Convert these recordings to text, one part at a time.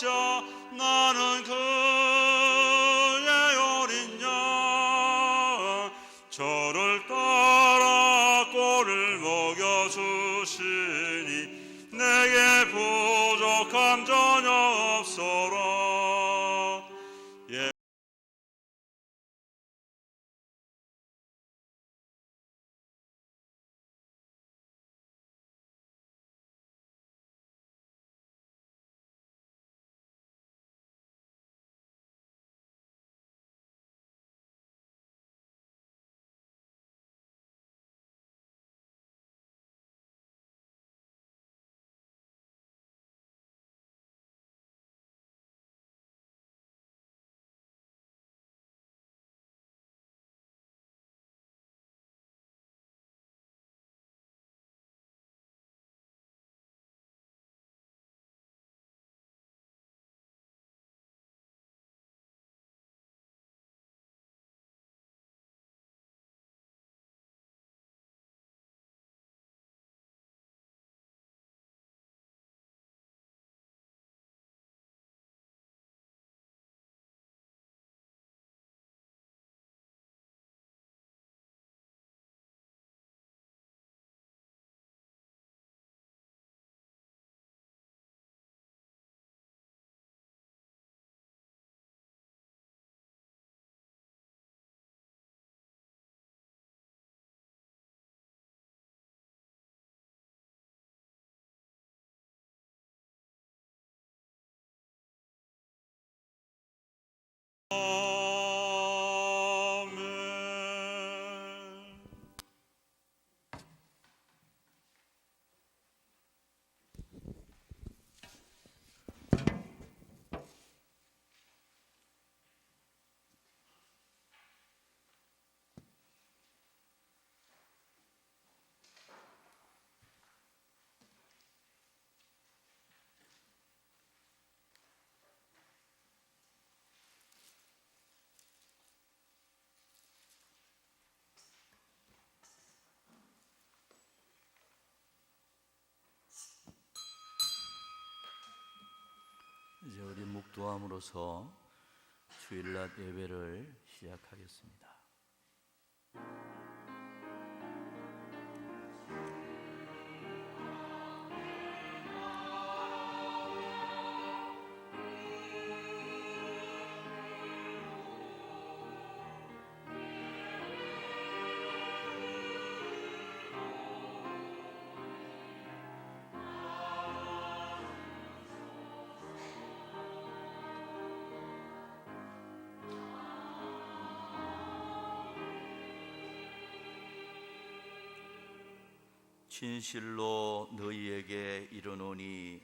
자 나는 그의 어린 양 저를 따라 꼴을 먹여주시니 내게 부족함 전혀 없소라. 이제 우리 묵도함으로써 주일날 예배를 시작하겠습니다. 진실로 너희에게 이르노니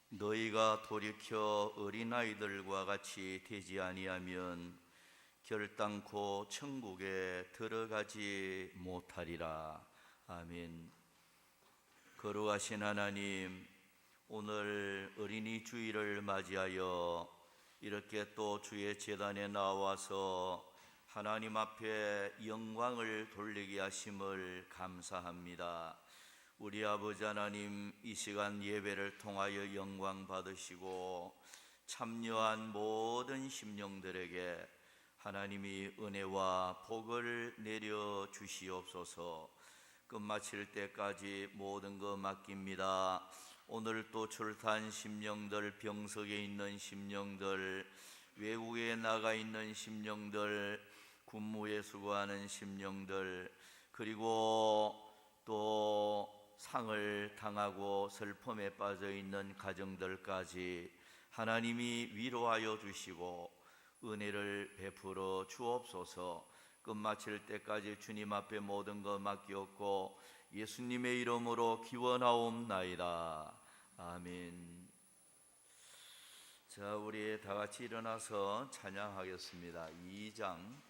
너희가 돌이켜 어린아이들과 같이 되지 아니하면 결단코 천국에 들어가지 못하리라. 아멘. 거룩하신 하나님, 오늘 어린이 주일을 맞이하여 이렇게 또 주의 제단에 나와서 하나님 앞에 영광을 돌리게 하심을 감사합니다. 우리 아버지 하나님, 이 시간 예배를 통하여 영광 받으시고 참여한 모든 심령들에게 하나님이 은혜와 복을 내려 주시옵소서. 끝마칠 때까지 모든 것 맡깁니다. 오늘 또 출타한 심령들, 병석에 있는 심령들, 외국에 나가 있는 심령들, 군무에 수고하는 심령들, 그리고 또 상을 당하고 슬픔에 빠져 있는 가정들까지 하나님이 위로하여 주시고 은혜를 베풀어 주옵소서. 끝마칠 때까지 주님 앞에 모든 것 맡기옵고 예수님의 이름으로 기원하옵나이다. 아멘. 자, 우리 다 같이 일어나서 찬양하겠습니다. 2장.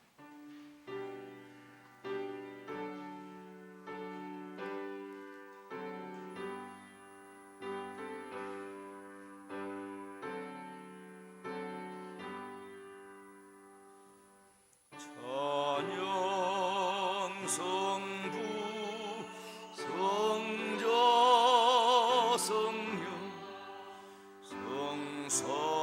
성령 성서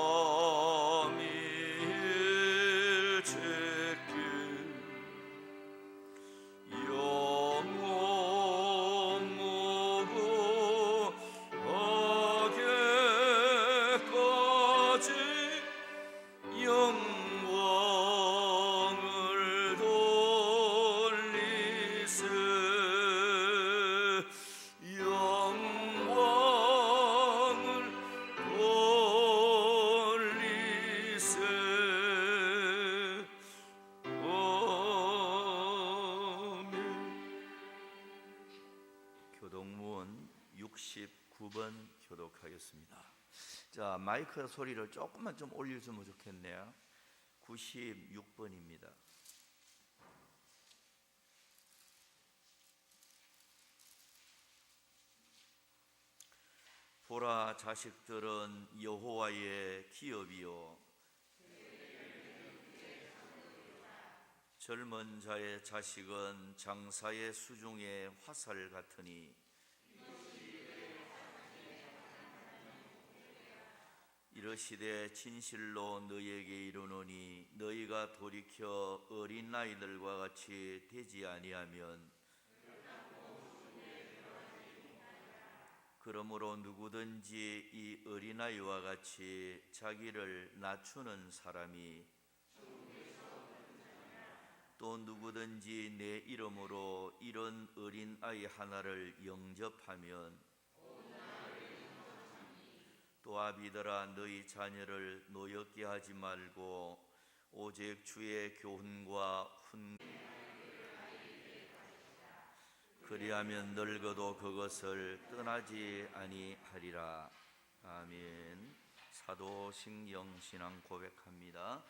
하겠습니다. 자, 마이크 소리를 조금만 좀 올려주면 좋겠네요. 96번입니다. 보라, 자식들은 여호와의 기업이요 젊은 자의 자식은 장사의 수중의 화살 같으니 이르시되 진실로 너희에게 이르노니 너희가 돌이켜 어린 아이들과 같이 되지 아니하면 그러므로 누구든지 이 어린아이와 같이 자기를 낮추는 사람이 또 누구든지 내 이름으로 이런 어린아이 하나를 영접하면 또 아비들아 너희 자녀를 노엽게 하지 말고 오직 주의 교훈과 그리하면 늙어도 그것을 떠나지 아니하리라. 아멘. 사도신경 신앙 고백합니다.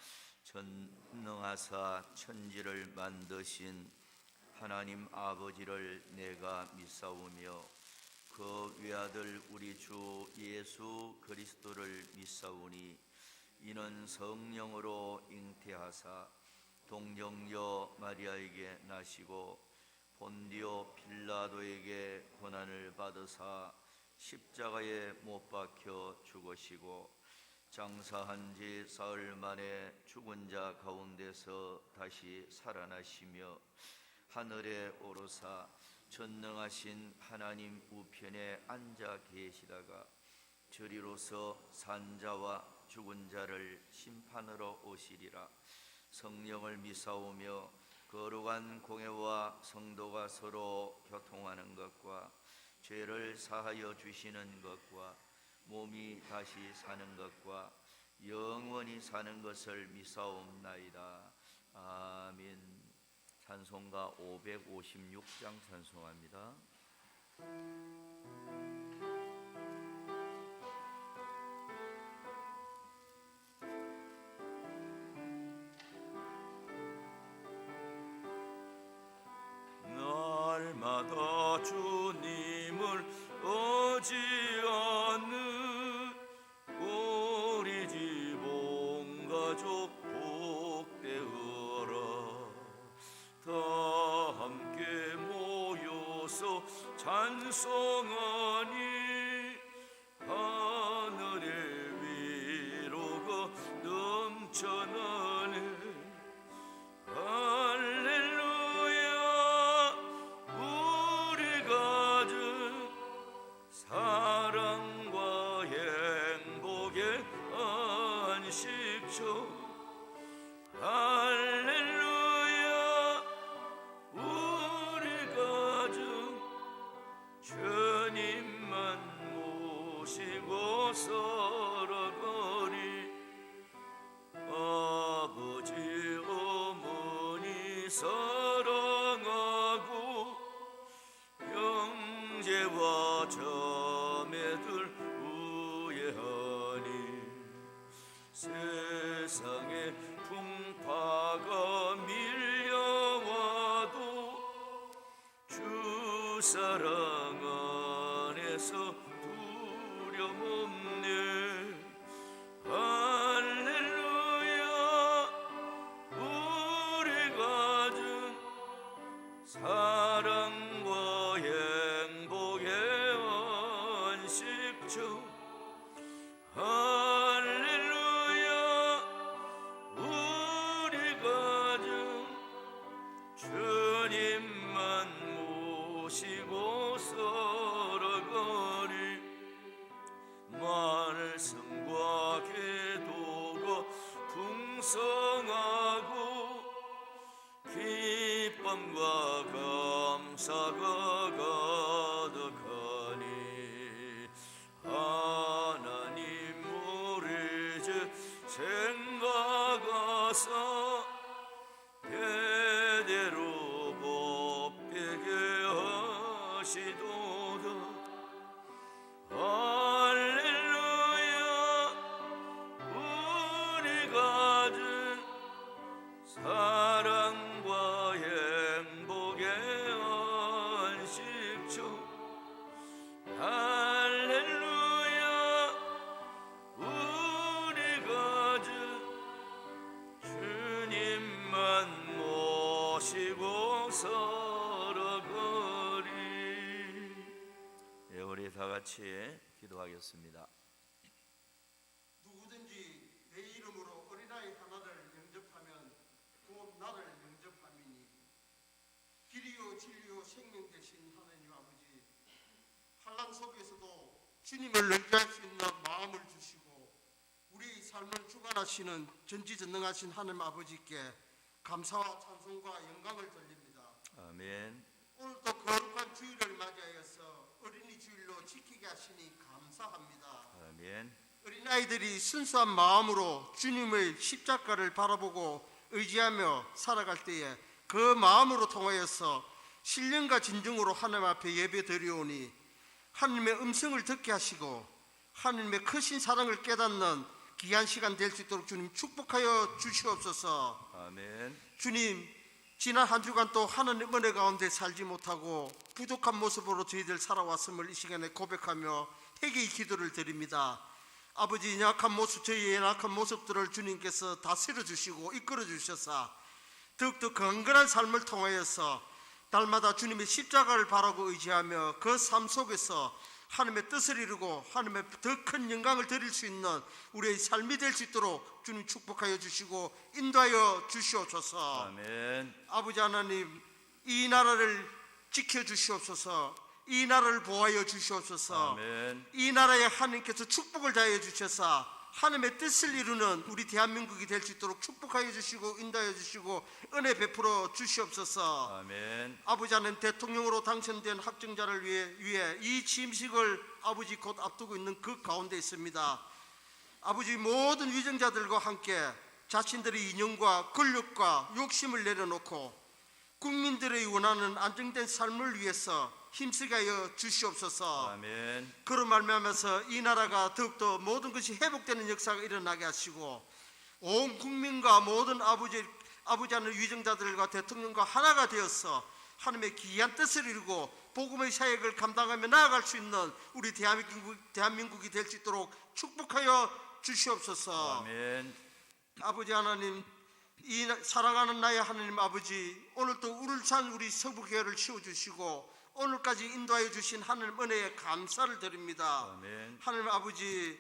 전능하사 천지를 만드신 하나님 아버지를 내가 믿사오며 그 외아들 우리 주 예수 그리스도를 믿사오니 이는 성령으로 잉태하사 동정녀 마리아에게 나시고 본디오 빌라도에게 고난을 받으사 십자가에 못 박혀 죽으시고 장사한 지 사흘 만에 죽은 자 가운데서 다시 살아나시며 하늘에 오르사 전능하신 하나님 우편에 앉아 계시다가 저리로서 산 자와 죽은 자를 심판하러 오시리라. 성령을 믿사오며 거룩한 공회와 성도가 서로 교통하는 것과 죄를 사하여 주시는 것과 몸이 다시 사는 것과 영원히 사는 것을 믿사옵나이다. 아멘. 찬송가 556장 찬송합니다. 날마다 주님을 의지하는 우리 집 온 가족 복되어라. 다 함께 모여서 찬송하니 하늘의 위로가 넘쳐나네. 할렐루야. 우리 가진 사랑과 행복의 안식처. 할렐루야. 우리 가정 주님만 모시고 살아가리. 아버지 어머니 사랑하고 형제와 자매들 우애하니 세상에 풍파가 밀려와도 주 사랑 안에서 두려움 없네. 할렐루야. 우리 가정 사랑과 행복의 안식처. 할렐루야. 우리 가정 주님만 모시고 살아가리. 말씀과 기도가 풍성하고 기쁨과 감사가 가득하니 하나님 우리 주 생각하사 대대로 복되게 하시도다. 할렐루야. 같이 기도하겠습니다. 누구든지 내 이름으로 어린아이 하나를 영접하면 곧 나를 영접함이니 길이요 진리요 생명 되신 하나님 아버지, 환난 속에서도 주님을 의지할 수 있는 마음을 주시고 우리 삶을 주관하시는 전지전능하신 하나님 아버지께 감사와 찬송과 영광을 돌립니다. 아멘. 오늘도 거룩한 주일을 맞이하여서 어린이 주일로 지키게 하시니 감사합니다. 아멘. 어린아이들이 순수한 마음으로 주님의 십자가를 바라보고 의지하며 살아갈 때에 그 마음으로 통하여서 신령과 진정으로 하나님 앞에 예배 드리오니 하나님의 음성을 듣게 하시고 하나님의 크신 사랑을 깨닫는 귀한 시간 될 수 있도록 주님 축복하여 주시옵소서. 아멘. 주님, 지난 한 주간 또 하나님 은혜 가운데 살지 못하고 부족한 모습으로 저희들 살아왔음을 이 시간에 고백하며 회개의 기도를 드립니다. 아버지, 약한 모습, 저희의 약한 모습들을 주님께서 다스려 주시고 이끌어 주셔서 더욱더 건강한 삶을 통하여서 날마다 주님의 십자가를 바라고 의지하며 그 삶 속에서 하나님의 뜻을 이루고 하나님의 더 큰 영광을 드릴 수 있는 우리의 삶이 될 수 있도록 주님 축복하여 주시고 인도하여 주시옵소서. 아멘. 아버지 하나님, 이 나라를 지켜주시옵소서. 이 나라를 보호하여 주시옵소서. 아멘. 이 나라에 하나님께서 축복을 다해 주셔서 하나님의 뜻을 이루는 우리 대한민국이 될 수 있도록 축복하여 주시고 인도하여 주시고 은혜 베풀어 주시옵소서. 아멘. 아버지 하나님, 대통령으로 당선된 확정자를 위해 이 취임식을 아버지 곧 앞두고 있는 그 가운데 있습니다. 아버지, 모든 위정자들과 함께 자신들의 이념과 권력과 욕심을 내려놓고 국민들의 원하는 안정된 삶을 위해서 힘쓰게 하여 주시옵소서. 아멘. 그로 말미암아서 이 나라가 더욱더 모든 것이 회복되는 역사가 일어나게 하시고 온 국민과 모든 아버지 하는 위정자들과 대통령과 하나가 되어서 하나님의 귀한 뜻을 이루고 복음의 사역을 감당하며 나아갈 수 있는 우리 대한민국이 될 수 있도록 축복하여 주시옵소서. 아멘. 아버지 하나님, 이 사랑하는 나의 하나님 아버지, 오늘도 울산 우리 서부교회를 치워주시고 오늘까지 인도하여 주신 하나님 은혜에 감사를 드립니다. 아멘. 하나님 아버지,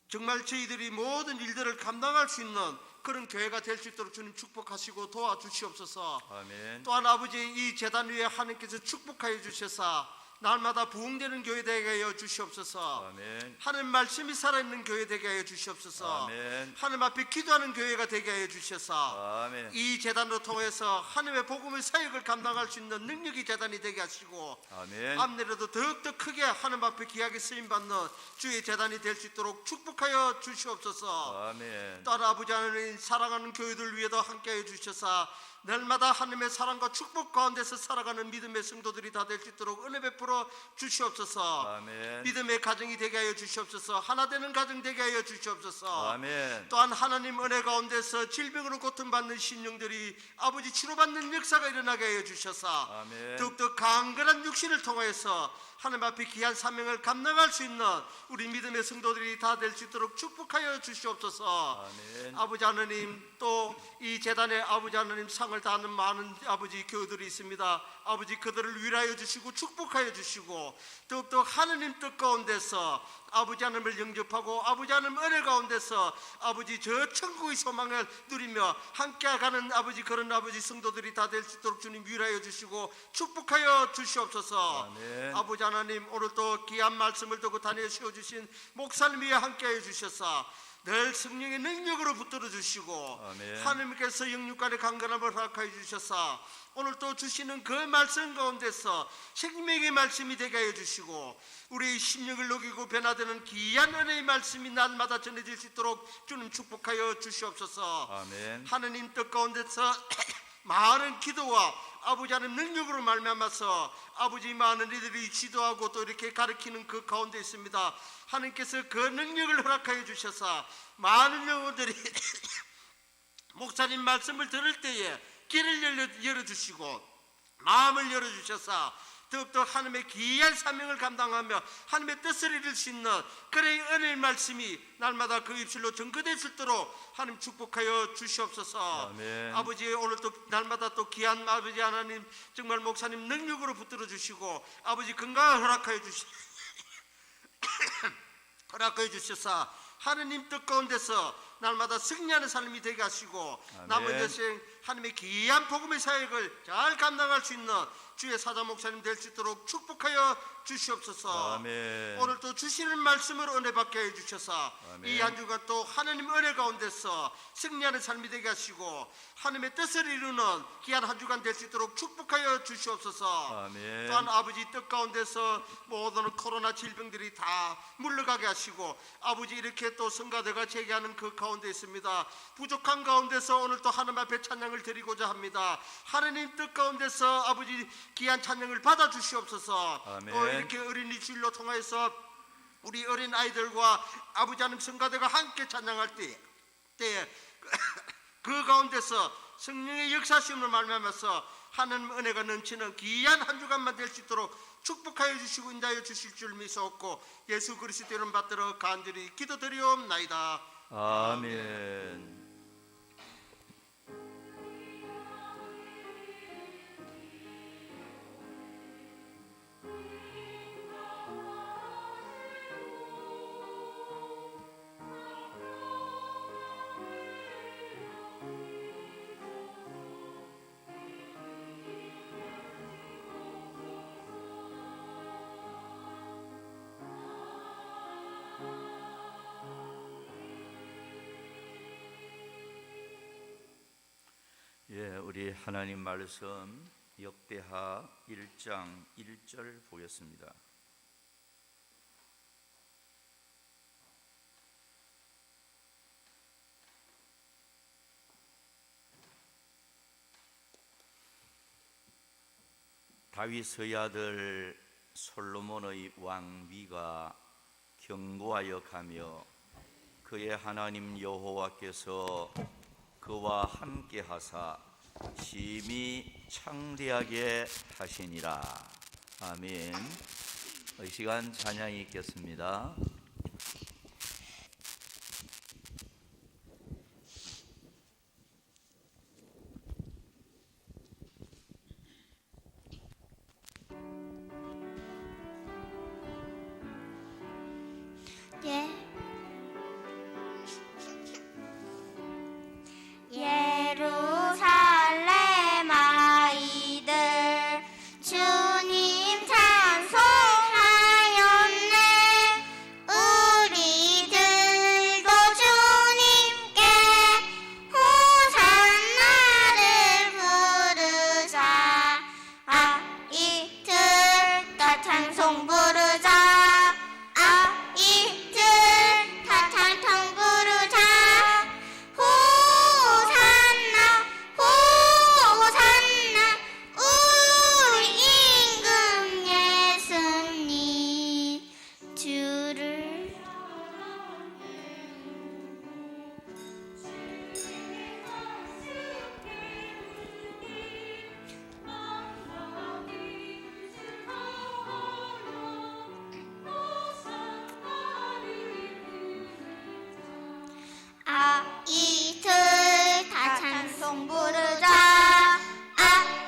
정말 저희들이 모든 일들을 감당할 수 있는 그런 교회가 될 수 있도록 주님 축복하시고 도와주시옵소서. 아멘. 또한 아버지, 이 제단 위에 하나님께서 축복하여 주셔서 날마다 부흥되는 교회 되게 하여 주시옵소서. 아멘. 하나님 말씀이 살아있는 교회 되게 하여 주시옵소서. 아멘. 하나님 앞에 기도하는 교회가 되게 하여 주셔서 아멘. 이 제단으로 통해서 하나님의 복음의 사역을 감당할 수 있는 능력이 제단이 되게 하시고 아멘. 앞내려도 더욱더 크게 하나님 앞에 귀하게 쓰임받는 주의 제단이 될 수 있도록 축복하여 주시옵소서. 아멘. 또한 아버지 하나님, 사랑하는 교회들 위에도 함께하여 주셔서 날마다 하나님의 사랑과 축복 가운데서 살아가는 믿음의 성도들이 다 될 수 있도록 은혜 베풀어 주시옵소서. 아멘. 믿음의 가정이 되게 하여 주시옵소서. 하나 되는 가정 되게 하여 주시옵소서. 아멘. 또한 하나님 은혜 가운데서 질병으로 고통받는 신령들이 아버지 치료받는 역사가 일어나게 하여 주셔서 아멘. 더욱더 강건한 육신을 통해서 하나님 앞에 귀한 사명을 감당할 수 있는 우리 믿음의 성도들이 다 될 수 있도록 축복하여 주시옵소서. 아멘. 아버지 하나님, 또 이 재단에 아버지 하나님 상을 다하는 많은 아버지 교우들이 있습니다. 아버지, 그들을 위로하여 주시고 축복하여 주시고 더욱더 하나님 뜻 가운데서 아버지 하나님을 영접하고 아버지 하나님 은혜 가운데서 아버지 저 천국의 소망을 누리며 함께 가는 아버지 그런 아버지 성도들이 다 될 수 있도록 주님 위로하여 주시고 축복하여 주시옵소서. 아멘. 아버지 하나님, 오늘 또 귀한 말씀을 듣고 다니어 세워주신 목사님 위에 함께하여 주셔서 늘 성령의 능력으로 붙들어 주시고 아멘. 하나님께서 영육간의 강건함을 허락하여 주셔서 오늘 또 주시는 그 말씀 가운데서 생명의 말씀이 되게 하여 주시고 우리의 심령을 녹이고 변화되는 귀한 은혜의 말씀이 날마다 전해질 수 있도록 주님 축복하여 주시옵소서. 아멘. 하느님 뜻 가운데서 많은 기도와 아버지 하나님 능력으로 말미암아서 아버지 많은 이들이 지도하고 또 이렇게 가르치는 그 가운데 있습니다. 하나님께서 그 능력을 허락하여 주셔서 많은 영혼들이 목사님 말씀을 들을 때에 길을 열어주시고 마음을 열어주셔서 더욱더 하나님의 귀한 사명을 감당하며 하나님의 뜻을 이룰 수 있는 그런 은혜의 말씀이 날마다 그 입술로 증거될 수 있도록 하나님 축복하여 주시옵소서. 아멘. 아버지, 오늘 또 날마다 또 귀한 아버지 하나님 정말 목사님 능력으로 붙들어 주시고 아버지 건강을 허락하여 주셔서 하느님 뜻 가운데서 날마다 승리하는 삶이 되게 하시고 아멘. 남은 여생 하나님의 귀한 복음의 사역을 잘 감당할 수 있는 주의 사자 목사님 될 수 있도록 축복하여 주시옵소서. 아멘. 오늘 또 주시는 말씀을 은혜 받게 해 주셔서 아멘. 이 한 주간 또 하나님 은혜 가운데서 승리하는 삶이 되게 하시고 하나님의 뜻을 이루는 귀한 한 주간 될 수 있도록 축복하여 주시옵소서. 아멘. 또한 아버지 뜻 가운데서 모든 코로나 질병들이 다 물러가게 하시고 아버지 이렇게 또 성가대가 재개하는 그 가운데 있습니다. 부족한 가운데서 오늘 또 하나님 앞에 찬양을 드리고자 합니다. 하나님 뜻 가운데서 아버지 귀한 찬양을 받아 주시옵소서. 아멘. 또 이렇게 어린이 주일로 통하여서 우리 어린 아이들과 아버지 하나님 성가대가 함께 찬양할 때에 그 가운데서 성령의 역사심을 말미암아서 하나님 은혜가 넘치는 귀한 한 주간만 될 수 있도록 축복하여 주시고 인도하여 주실 줄 믿사옵고 예수 그리스도 이름 받들어 간절히 기도드리옵나이다. 아멘. 예, 우리 하나님 말씀 역대하 1장 1절 보겠습니다. 다윗의 아들 솔로몬의 왕위가 견고하여 가며 그의 하나님 여호와께서 그와 함께 하사 심히 창대하게 하시니라. 아멘. 이 시간 찬양이 있겠습니다. 예루살렘 아이들 주님 찬송하였네. 우리들도 주님께 호산나를 부르자. 이틀 다 찬송 부르자. 이틀 다 찬송 부르자. 호산나 호산나 우리 임금 예수님 주를 이틀 다 찬송 부르자.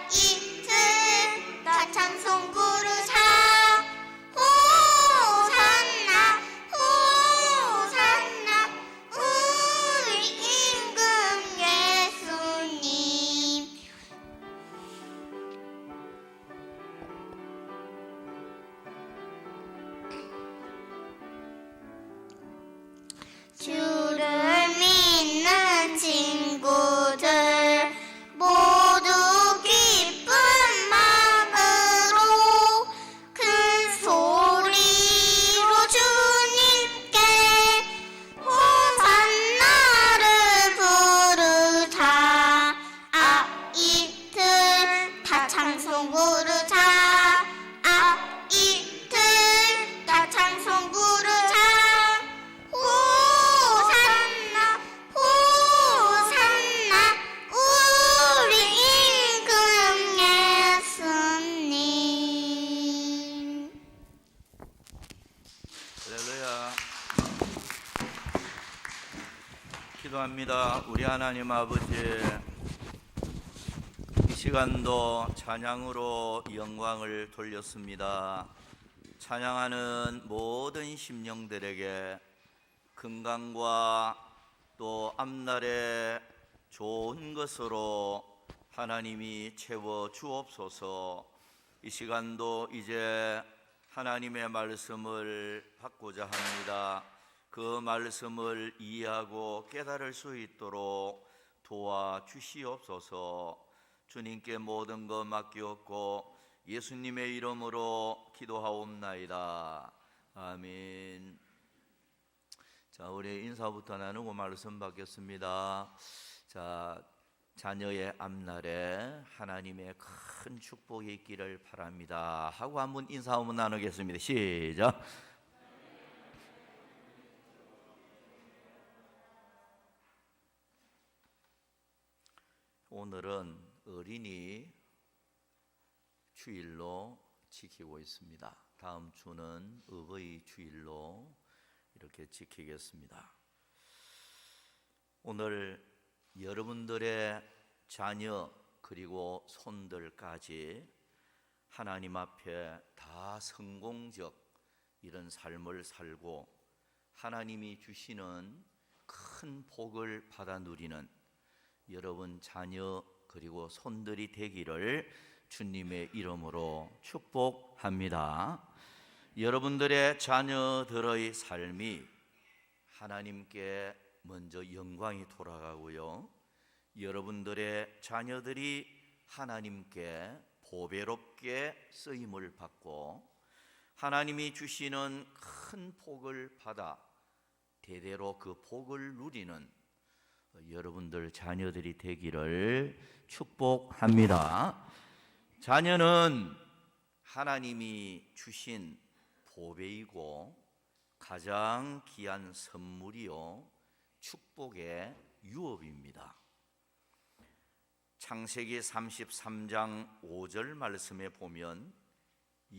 이틀 다 찬송 부르자. 호산나 호산나 우리 임금 예수님 주를 믿는 친구들 모두 기쁜 마음으로 큰 소리로 주님께 호산나를 부르자. 이틀 다 찬송 부르자. 이틀 다 찬송 부르자. 호산나 기도합니다. 우리 하나님 아버지, 이 시간도 찬양으로 영광을 돌렸습니다. 찬양하는 모든 심령들에게 건강과 또 앞날에 좋은 것으로 하나님이 채워 주옵소서. 이 시간도 이제 하나님의 말씀을 받고자 합니다. 그 말씀을 이해하고 깨달을 수 있도록 도와주시옵소서. 주님께 모든 것 맡기옵고 예수님의 이름으로 기도하옵나이다. 아멘. 자, 우리 인사부터 나누고 말씀 받겠습니다. 자, 자녀의 앞날에 하나님의 큰 축복이 있기를 바랍니다 하고 한번 인사 한번 나누겠습니다. 시작. 오늘은 어린이 주일로 지키고 있습니다. 다음 주는 어버이 주일로 이렇게 지키겠습니다. 오늘 여러분들의 자녀 그리고 손들까지 하나님 앞에 다 성공적 이런 삶을 살고 하나님이 주시는 큰 복을 받아 누리는 여러분 자녀 그리고 손들이 되기를 주님의 이름으로 축복합니다. 여러분들의 자녀들의 삶이 하나님께 먼저 영광이 돌아가고요, 여러분들의 자녀들이 하나님께 보배롭게 쓰임을 받고 하나님이 주시는 큰 복을 받아 대대로 그 복을 누리는 여러분들 자녀들이 되기를 축복합니다. 자녀는 하나님이 주신 보배이고 가장 귀한 선물이요 축복의 유업입니다. 창세기 33장 5절 말씀에 보면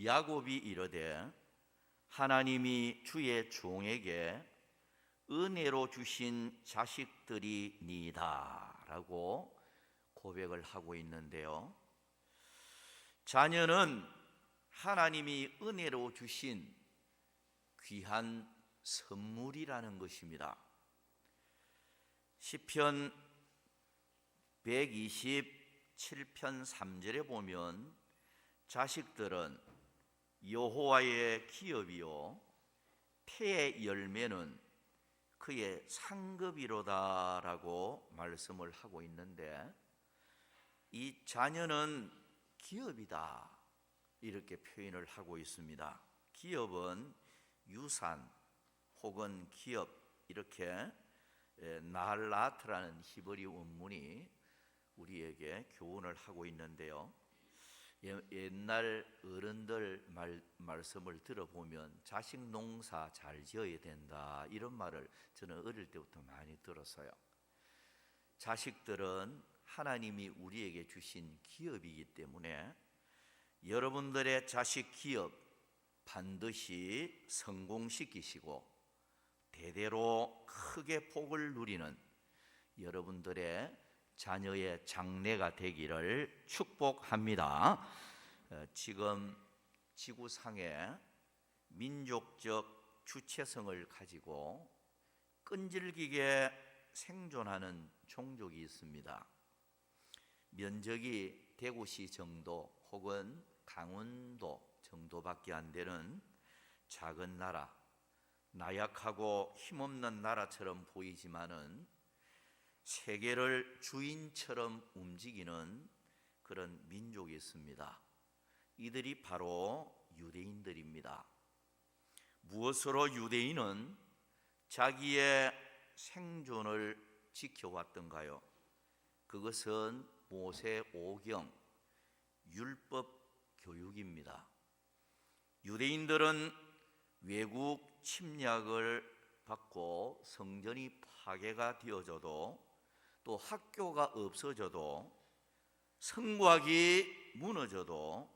야곱이 이르되 하나님이 주의 종에게 은혜로 주신 자식들이니이다 라고 고백을 하고 있는데요, 자녀는 하나님이 은혜로 주신 귀한 선물이라는 것입니다. 시편 127편 3절에 보면 자식들은 여호와의 기업이요 태의 열매는 그의 상급이로다 라고 말씀을 하고 있는데, 이 자녀는 기업이다 이렇게 표현을 하고 있습니다. 기업은 유산 혹은 기업 이렇게 나알라트라는 히브리 원문이 우리에게 교훈을 하고 있는데요, 옛날 어른들 말씀을 들어보면 자식 농사 잘 지어야 된다 이런 말을 저는 어릴 때부터 많이 들었어요. 자식들은 하나님이 우리에게 주신 기업이기 때문에 여러분들의 자식 기업 반드시 성공시키시고 대대로 크게 복을 누리는 여러분들의 자녀의 장래가 되기를 축복합니다. 지금 지구상에 민족적 주체성을 가지고 끈질기게 생존하는 종족이 있습니다. 면적이 대구시 정도 혹은 강원도 정도밖에 안 되는 작은 나라, 나약하고 힘없는 나라처럼 보이지만은 세계를 주인처럼 움직이는 그런 민족이 있습니다. 이들이 바로 유대인들입니다. 무엇으로 유대인은 자기의 생존을 지켜왔던가요? 그것은 모세 오경 율법 교육입니다. 유대인들은 외국 침략을 받고 성전이 파괴가 되어져도 또 학교가 없어져도 성곽이 무너져도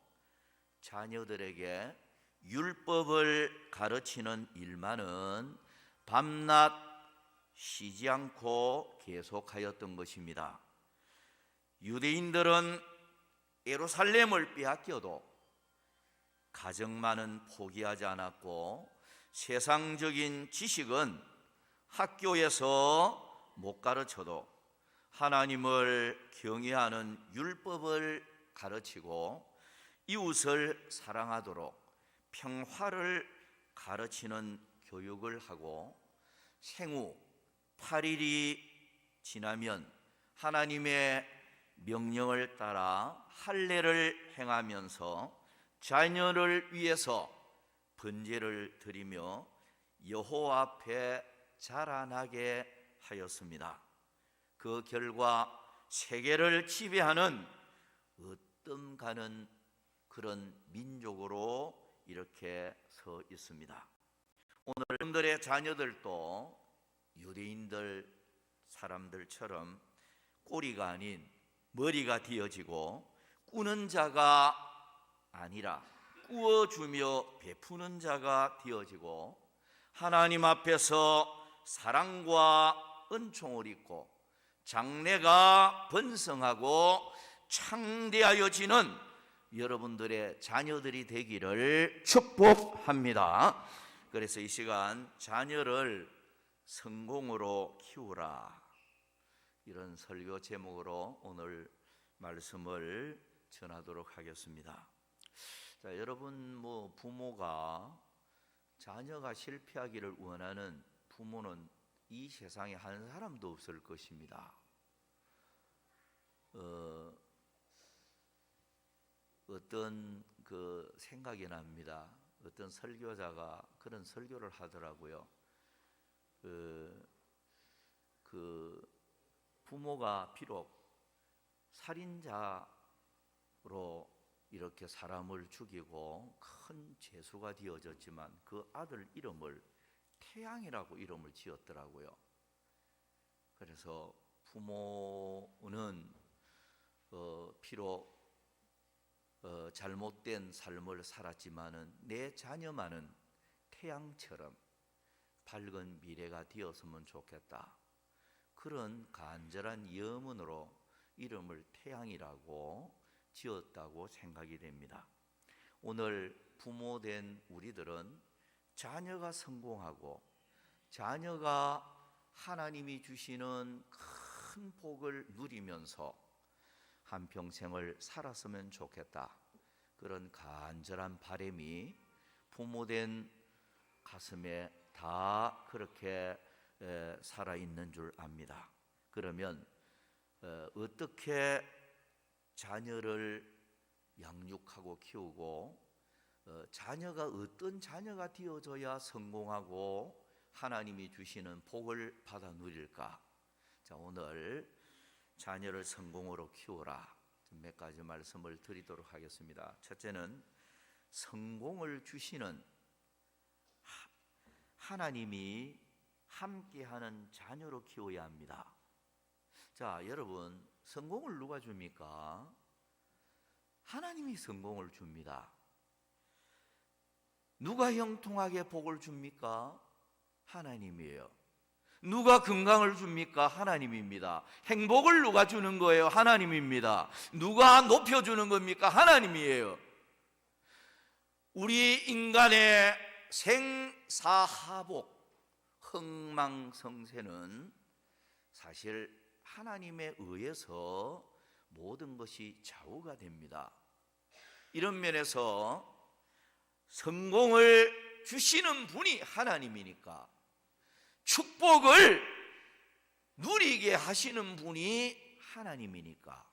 자녀들에게 율법을 가르치는 일만은 밤낮 쉬지 않고 계속하였던 것입니다. 유대인들은 예루살렘을 빼앗겨도 가정만은 포기하지 않았고 세상적인 지식은 학교에서 못 가르쳐도 하나님을 경외하는 율법을 가르치고 이웃을 사랑하도록 평화를 가르치는 교육을 하고 생후 8일이 지나면 하나님의 명령을 따라 할례를 행하면서 자녀를 위해서 번제를 드리며 여호와 앞에 자라나게 하였습니다. 그 결과 세계를 지배하는 으뜸 가는 그런 민족으로 이렇게 서 있습니다. 오늘 여러분들의 자녀들도 유대인들 사람들처럼 꼬리가 아닌 머리가 되어지고 꾸는 자가 아니라 꾸어주며 베푸는 자가 되어지고 하나님 앞에서 사랑과 은총을 입고 장래가 번성하고 창대하여지는 여러분들의 자녀들이 되기를 축복합니다. 그래서 이 시간 자녀를 성공으로 키우라, 이런 설교 제목으로 오늘 말씀을 전하도록 하겠습니다. 자, 여러분 부모가 자녀가 실패하기를 원하는 부모는 이 세상에 한 사람도 없을 것입니다. 어떤 그 생각이 납니다. 어떤 설교자가 그런 설교를 하더라고요. 그 부모가 비록 살인자로 이렇게 사람을 죽이고 큰 죄수가 되어졌지만 그 아들 이름을 태양이라고 이름을 지었더라고요. 그래서 부모는 비록 잘못된 삶을 살았지만은 내 자녀만은 태양처럼 밝은 미래가 되었으면 좋겠다, 그런 간절한 염원으로 이름을 태양이라고 지었다고 생각이 됩니다. 오늘 부모된 우리들은 자녀가 성공하고 자녀가 하나님이 주시는 큰 복을 누리면서 한평생을 살았으면 좋겠다, 그런 간절한 바람이 부모된 가슴에 다 그렇게 살아있는 줄 압니다. 그러면 어떻게 자녀를 양육하고 키우고 자녀가 어떤 자녀가 되어져야 성공하고 하나님이 주시는 복을 받아 누릴까? 자, 오늘 자녀를 성공으로 키우라, 몇 가지 말씀을 드리도록 하겠습니다. 첫째는 성공을 주시는 하나님이 함께하는 자녀로 키워야 합니다. 자, 여러분, 성공을 누가 줍니까? 하나님이 성공을 줍니다. 누가 형통하게 복을 줍니까? 하나님이에요. 누가 건강을 줍니까? 하나님입니다. 행복을 누가 주는 거예요? 하나님입니다. 누가 높여주는 겁니까? 하나님이에요. 우리 인간의 생사하복, 흥망성쇠는 사실 하나님에 의해서 모든 것이 좌우가 됩니다. 이런 면에서 성공을 주시는 분이 하나님이니까, 축복을 누리게 하시는 분이 하나님이니까,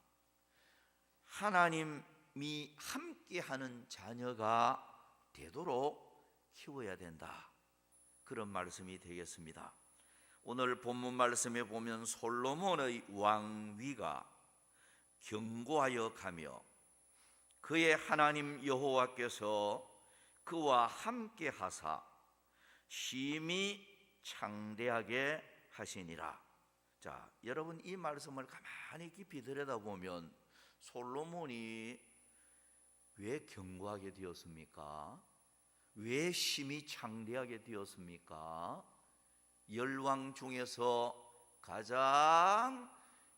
하나님이 함께하는 자녀가 되도록 키워야 된다, 그런 말씀이 되겠습니다. 오늘 본문 말씀에 보면 솔로몬의 왕위가 견고하여 가며 그의 하나님 여호와께서 그와 함께 하사 심히 창대하게 하시니라. 자, 여러분, 이 말씀을 가만히 깊이 들여다보면 솔로몬이 왜 견고하게 되었습니까? 왜 심히 창대하게 되었습니까? 열왕 중에서 가장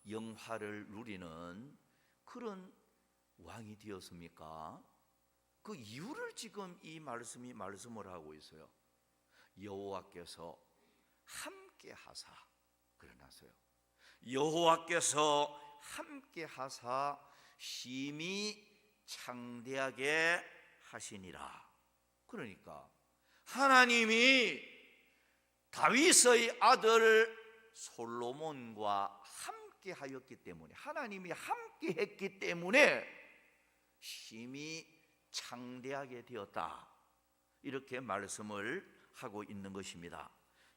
영화를 누리는 그런 왕이 되었습니까? 그 이유를 지금 이 말씀이 말씀을 하고 있어요. 여호와께서 함께 하사, 그러나서요, 여호와께서 함께 하사 심히 창대하게 하시니라. 그러니까 하나님이 다윗의 아들 솔로몬과 함께 하였기 때문에, 하나님이 함께 했기 때문에 심히 창대하게 되었다, 이렇게 말씀을 하고 있는 것입니다.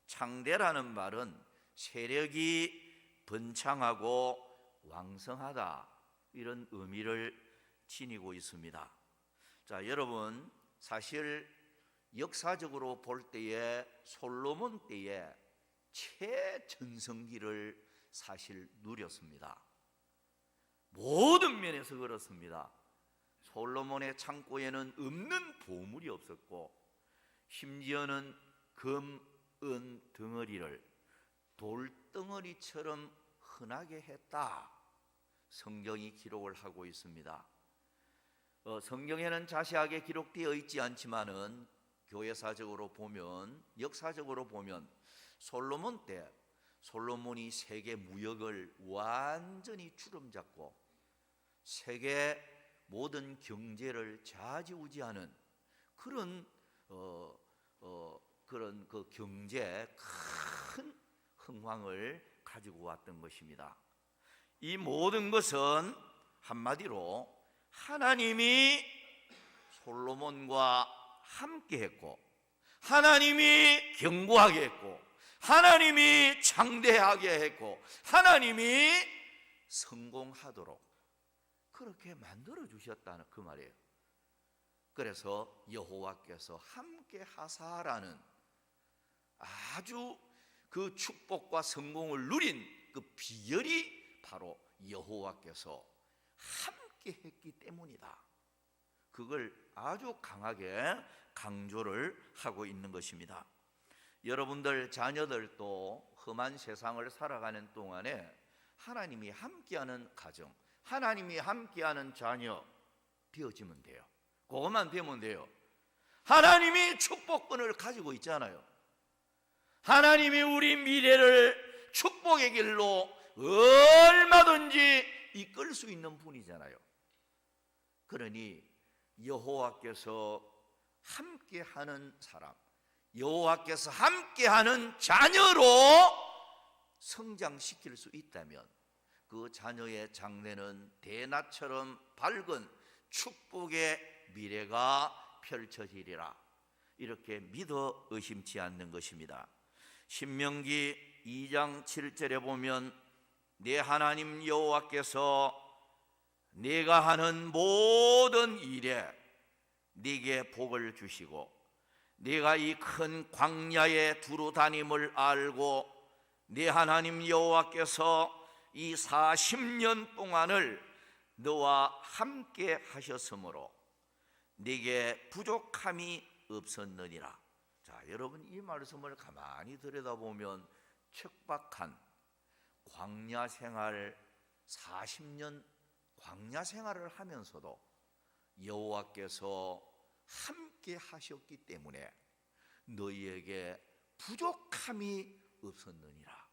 창대라는 말은 세력이 번창하고 왕성하다, 이런 의미를 지니고 있습니다. 자, 여러분, 사실 역사적으로 볼 때에 솔로몬 때에 최전성기를 사실 누렸습니다. 모든 면에서 그렇습니다. 솔로몬의 창고에는 없는 보물이 없었고, 심지어는 금, 은 덩어리를 돌덩어리처럼 흔하게 했다, 성경이 기록을 하고 있습니다. 성경에는 자세하게 기록되어 있지 않지만은 교회사적으로 보면, 역사적으로 보면 솔로몬 때 솔로몬이 세계 무역을 완전히 주름잡고 세계 모든 경제를 좌지우지하는 그런 그 경제 큰 흥황을 가지고 왔던 것입니다. 이 모든 것은 한마디로 하나님이 솔로몬과 함께 했고, 하나님이 견고하게 했고, 하나님이 창대하게 했고, 하나님이 성공하도록 그렇게 만들어 주셨다는 그 말이에요. 그래서 여호와께서 함께 하사라는 아주 그 축복과 성공을 누린 그 비결이 바로 여호와께서 함께 했기 때문이다, 그걸 아주 강하게 강조를 하고 있는 것입니다. 여러분들 자녀들도 험한 세상을 살아가는 동안에 하나님이 함께하는 가정, 하나님이 함께하는 자녀 되어지면 돼요. 그것만 되면 돼요. 하나님이 축복권을 가지고 있잖아요. 하나님이 우리 미래를 축복의 길로 얼마든지 이끌 수 있는 분이잖아요. 그러니 여호와께서 함께하는 사람, 여호와께서 함께하는 자녀로 성장시킬 수 있다면 그 자녀의 장래는 대낮처럼 밝은 축복의 미래가 펼쳐지리라, 이렇게 믿어 의심치 않는 것입니다. 신명기 2장 7절에 보면 내 하나님 여호와께서 네가 하는 모든 일에 네게 복을 주시고 네가 이 큰 광야에 두루 다님을 알고 네 하나님 여호와께서 이 40년 동안을 너와 함께 하셨으므로 네게 부족함이 없었느니라. 자, 여러분, 이 말씀을 가만히 들여다보면 척박한 광야 생활, 40년 광야 생활을 하면서도 여호와께서 함께 하셨기 때문에 너희에게 부족함이 없었느니라.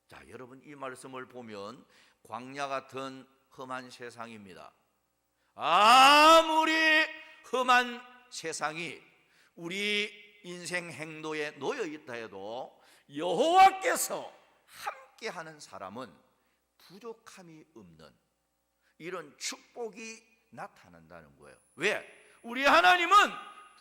자, 여러분, 이 말씀을 보면 광야 같은 험한 세상입니다. 아무리 험한 세상이 우리 인생 행도에 놓여 있다 해도 여호와께서 함께하는 사람은 부족함이 없는 이런 축복이 나타난다는 거예요. 왜? 우리 하나님은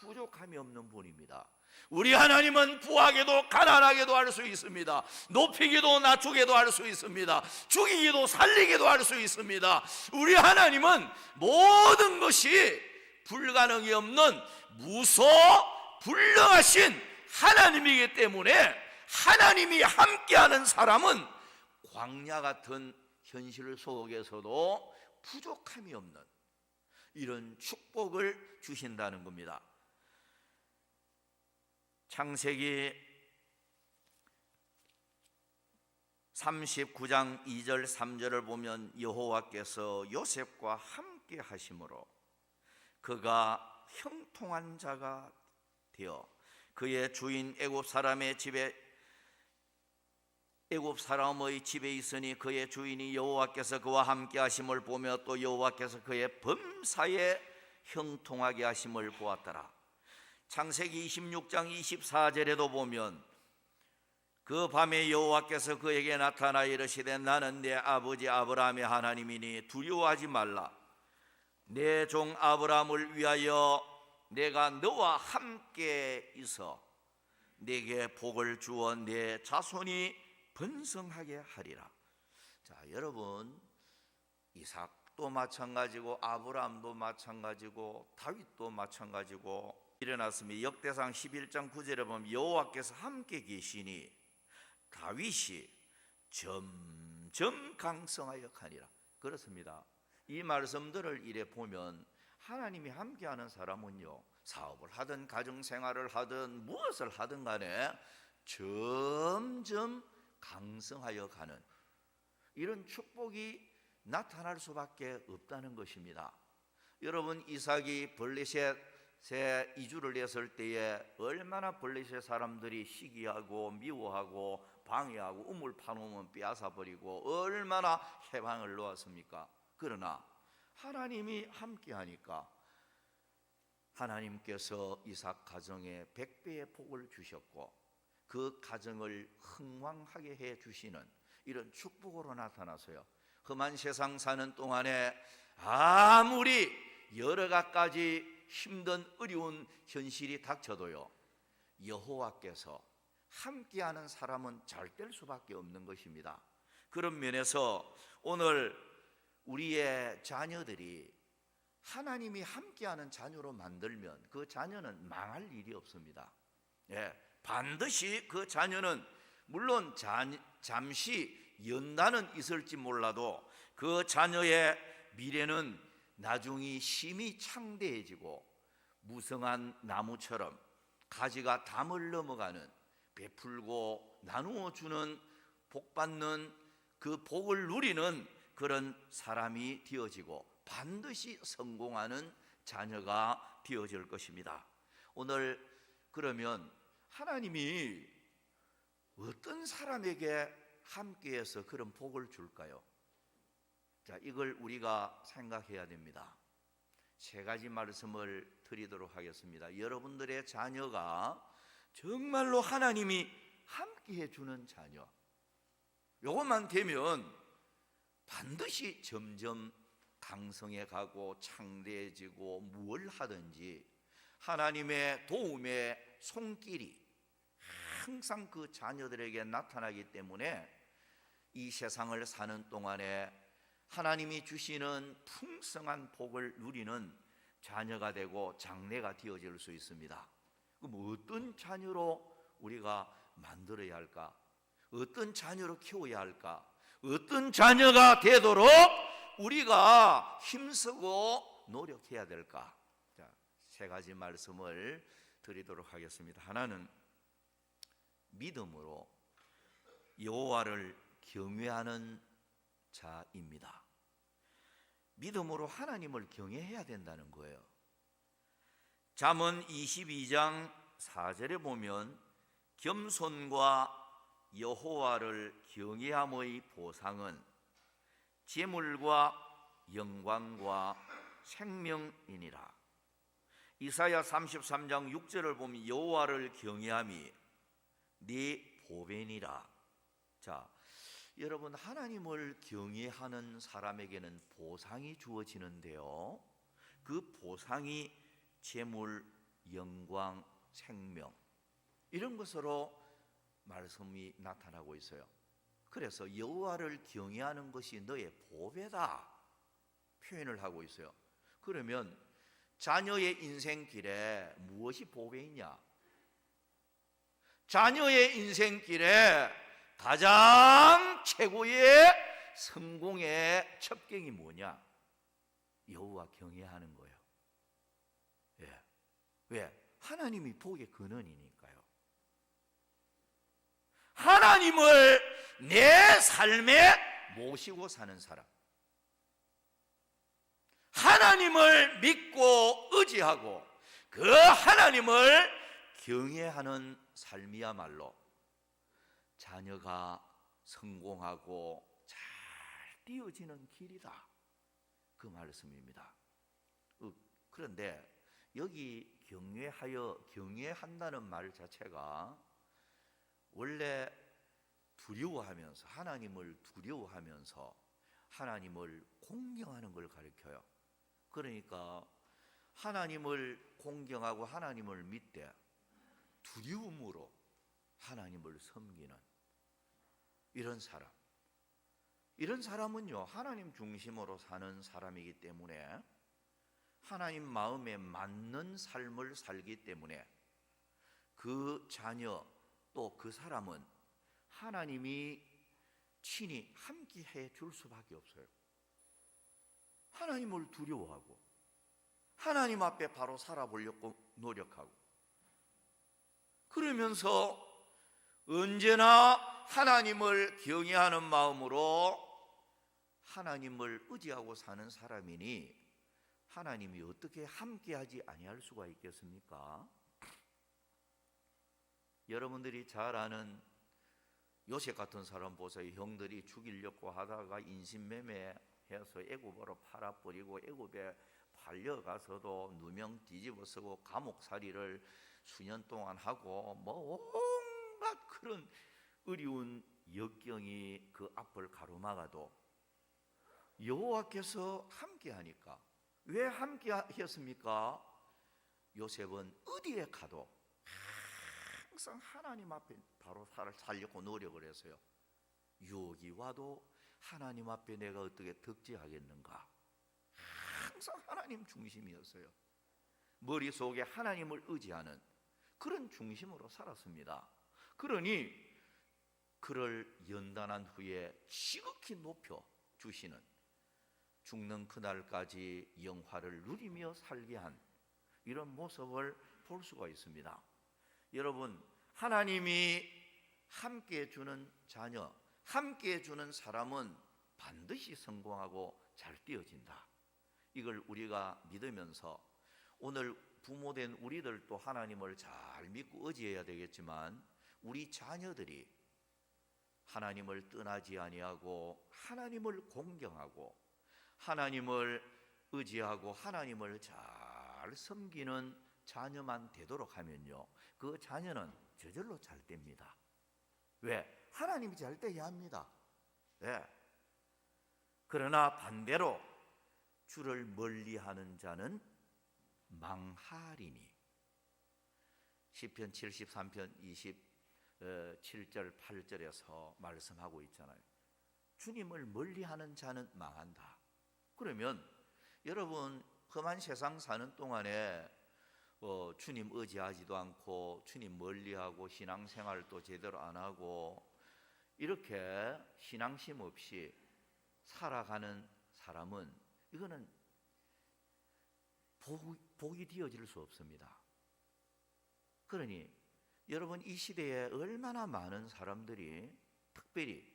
부족함이 없는 분입니다. 우리 하나님은 부하게도 가난하게도 할 수 있습니다. 높이기도 낮추기도 할 수 있습니다. 죽이기도 살리기도 할 수 있습니다. 우리 하나님은 모든 것이 불가능이 없는 무소불능하신 하나님이기 때문에 하나님이 함께하는 사람은 광야 같은 현실 속에서도 부족함이 없는 이런 축복을 주신다는 겁니다. 창세기 39장 2절 3절을 보면 여호와께서 요셉과 함께 하심으로 그가 형통한 자가 되어 그의 주인 애굽 사람의 집에 있으니 그의 주인이 여호와께서 그와 함께 하심을 보며 또 여호와께서 그의 범사에 형통하게 하심을 보았더라. 창세기 26장 24절에도 보면 그 밤에 여호와께서 그에게 나타나 이르시되 나는 내 아버지 아브라함의 하나님이니 두려워하지 말라. 내 종 아브라함을 위하여 내가 너와 함께 있어 내게 복을 주어 내 자손이 번성하게 하리라. 자, 여러분, 이삭도 마찬가지고 아브라함도 마찬가지고 다윗도 마찬가지고 일어났으며 역대상 11장 9절에 보면 여호와께서 함께 계시니 다윗이 점점 강성하여 가니라. 그렇습니다. 이 말씀들을 이래 보면 하나님이 함께하는 사람은요, 사업을 하든 가정생활을 하든 무엇을 하든 간에 점점 강성하여 가는 이런 축복이 나타날 수밖에 없다는 것입니다. 여러분, 이삭이 블레셋에 이주를 했을 때에 얼마나 블레셋 사람들이 시기하고 미워하고 방해하고 우물 파놓으면 빼앗아 버리고 얼마나 해방을 놓았습니까? 그러나 하나님이 함께하니까 하나님께서 이삭 가정에 100배의 복을 주셨고 그 가정을 흥왕하게 해 주시는 이런 축복으로 나타나서요, 험한 세상 사는 동안에 아무리 여러 가지 힘든 어려운 현실이 닥쳐도요, 여호와께서 함께하는 사람은 잘 될 수밖에 없는 것입니다. 그런 면에서 오늘 우리의 자녀들이 하나님이 함께하는 자녀로 만들면 그 자녀는 망할 일이 없습니다. 반드시 그 자녀는 물론 잠시 연단은 있을지 몰라도 그 자녀의 미래는 나중에 심히 창대해지고 무성한 나무처럼 가지가 담을 넘어가는, 베풀고 나누어 주는, 복받는 그 복을 누리는 그런 사람이 되어지고 반드시 성공하는 자녀가 되어질 것입니다. 오늘 그러면 하나님이 어떤 사람에게 함께해서 그런 복을 줄까요? 자, 이걸 우리가 생각해야 됩니다. 세 가지 말씀을 드리도록 하겠습니다. 여러분들의 자녀가 정말로 하나님이 함께해 주는 자녀, 요것만 되면 반드시 점점 강성해 가고 창대해지고 무엇을 하든지 하나님의 도움의 손길이 항상 그 자녀들에게 나타나기 때문에 이 세상을 사는 동안에 하나님이 주시는 풍성한 복을 누리는 자녀가 되고 장래가 되어질 수 있습니다. 그럼 어떤 자녀로 우리가 만들어야 할까? 어떤 자녀로 키워야 할까? 어떤 자녀가 되도록 우리가 힘쓰고 노력해야 될까? 자, 세 가지 말씀을 드리도록 하겠습니다. 하나는 믿음으로 여호와를 경외하는 자입니다. 믿음으로 하나님을 경외해야 된다는 거예요. 잠언 22장 4절에 보면 겸손과 여호와를 경외함의 보상은 재물과 영광과 생명이니라. 이사야 33장 6절을 보면 여호와를 경외함이 네 보배니라. 자, 여러분, 하나님을 경외하는 사람에게는 보상이 주어지는데요, 그 보상이 재물, 영광, 생명, 이런 것으로 말씀이 나타나고 있어요. 그래서 여호와를 경외하는 것이 너의 보배다 표현을 하고 있어요. 그러면 자녀의 인생길에 무엇이 보배이냐? 자녀의 인생길에 가장 최고의 성공의 첩경이 뭐냐? 여호와 경외하는 거예요. 왜? 하나님이 복의 근원이니까요. 하나님을 내 삶에 모시고 사는 사람, 하나님을 믿고 의지하고 그 하나님을 경외하는 삶이야말로 자녀가 성공하고 잘 띄어지는 길이다, 그 말씀입니다. 그런데 여기 경외한다는 말 자체가 원래 두려워하면서, 하나님을 두려워하면서 하나님을 공경하는 걸 가르쳐요. 그러니까 하나님을 공경하고 하나님을 믿되 두려움으로 하나님을 섬기는 이런 사람, 이런 사람은요 하나님 중심으로 사는 사람이기 때문에, 하나님 마음에 맞는 삶을 살기 때문에 그 자녀 또 그 사람은 하나님이 친히 함께 해 줄 수밖에 없어요. 하나님을 두려워하고 하나님 앞에 바로 살아보려고 노력하고, 그러면서 언제나 하나님을 경외하는 마음으로 하나님을 의지하고 사는 사람이니 하나님이 어떻게 함께하지 아니할 수가 있겠습니까? 여러분들이 잘 아는 요셉 같은 사람 보세요. 형들이 죽이려고 하다가 인신매매해서 애굽으로 팔아버리고 애굽에 팔려가서도 누명 뒤집어쓰고 감옥살이를 수년 동안 하고 뭐 온갖 그런 어려운 역경이 그 앞을 가로막아도 여호와께서 함께하니까. 왜 함께하셨습니까? 요셉은 어디에 가도 항상 하나님 앞에 바로 살려고 노력을 했어요. 유혹이 와도 하나님 앞에 내가 어떻게 득지하겠는가, 항상 하나님 중심이었어요. 머릿속에 하나님을 의지하는 그런 중심으로 살았습니다. 그러니 그를 연단한 후에 지극히 높여 주시는, 죽는 그날까지 영화를 누리며 살게 한 이런 모습을 볼 수가 있습니다. 여러분, 하나님이 함께 주는 자녀, 함께 주는 사람은 반드시 성공하고 잘 띄어진다. 이걸 우리가 믿으면서 오늘 부모된 우리들도 하나님을 잘 믿고 의지해야 되겠지만, 우리 자녀들이 하나님을 떠나지 아니하고 하나님을 공경하고 하나님을 의지하고 하나님을 잘 섬기는 자녀만 되도록 하면요, 그 자녀는 저절로 잘 됩니다. 왜? 하나님이 잘 돼야 합니다. 네. 그러나 반대로 주를 멀리하는 자는 망하리니, 시편 73편 27절 8절에서 말씀하고 있잖아요. 주님을 멀리하는 자는 망한다. 그러면 여러분, 험한 세상 사는 동안에 주님 의지하지도 않고 주님 멀리하고 신앙생활도 제대로 안 하고 이렇게 신앙심 없이 살아가는 사람은 이거는 복이 되어질 수 없습니다. 그러니 여러분, 이 시대에 얼마나 많은 사람들이, 특별히